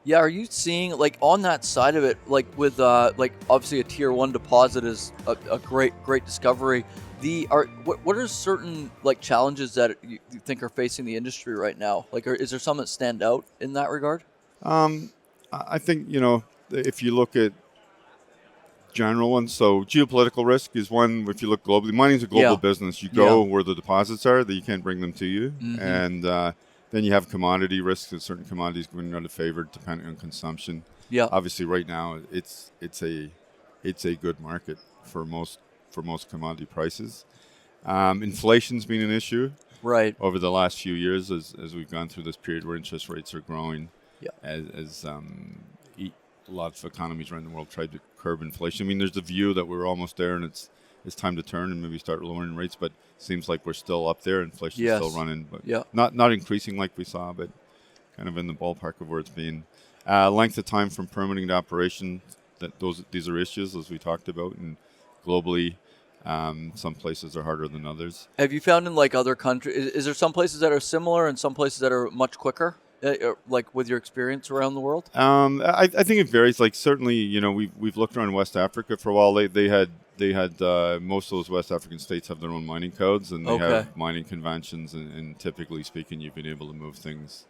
Yeah, are you seeing like on that side of it, like with like obviously a tier one deposit is a great discovery. What are certain like challenges that you think are facing the industry right now? Like, is there some that stand out in that regard? Um, I think, if you look at general ones, so geopolitical risk is one. If you look globally, mining is a global Yeah, business. You yeah. go where the deposits are, that you can't bring them to you. Mm-hmm. And then you have commodity risks, that certain commodities going out of favor depending on consumption. Yeah, Obviously, right now it's a good market for most commodity prices. Inflation's been an issue right. over the last few years as we've gone through this period where interest rates are growing, Yeah, as a lot of economies around the world tried to curb inflation. I mean, there's the view that we're almost there and it's time to turn and maybe start lowering rates, but it seems like we're still up there. Inflation's still yes, running, but yeah. not increasing like we saw, but kind of in the ballpark of where it's been. Length of time from permitting to operation, these are issues as we talked about, and globally, some places are harder than others. Have you found in like other countries, is there some places that are similar and some places that are much quicker? Like with your experience around the world? I think it varies. Like certainly, we've looked around West Africa for a while. They had most of those West African states have their own mining codes, and they Okay, have mining conventions. And typically speaking, you've been able to move things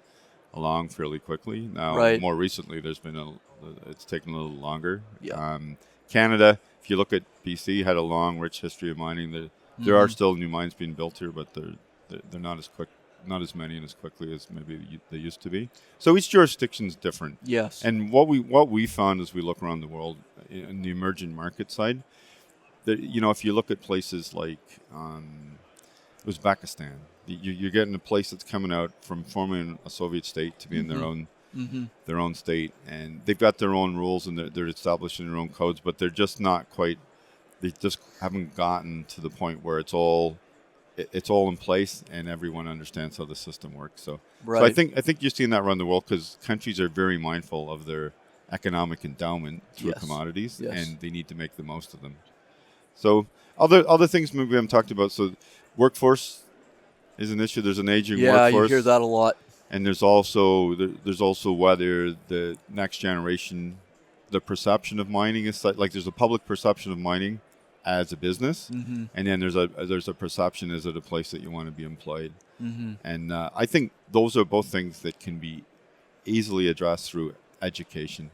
along fairly quickly. Now, right. more recently, it's taken a little longer. Yeah. Canada, if you look at BC, had a long, rich history of mining. There are Mm-hmm. still new mines being built here, but they're not as quick, not as many and as quickly as maybe they used to be. So each jurisdiction is different. Yes. And what we found as we look around the world in the emerging market side, that if you look at places like Uzbekistan, you're getting a place that's coming out from formerly a Soviet state to be in Mm-hmm. Mm-hmm. their own state, and they've got their own rules and they're establishing their own codes, but they're just not quite. They just haven't gotten to the point where it's all in place and everyone understands how the system works. So I Right. think you're seeing that around the world because countries are very mindful of their economic endowment through Yes. commodities, Yes. and they need to make the most of them. So other things maybe we haven't talked about. So workforce is an issue. There's an aging Yeah, you hear workforce, that a lot. and there's also whether the next generation, the perception of mining is like there's a public perception of mining as a business, Mm-hmm. and then there's a perception, is it a place that you want to be employed? Mm-hmm. And I think those are both things that can be easily addressed through education.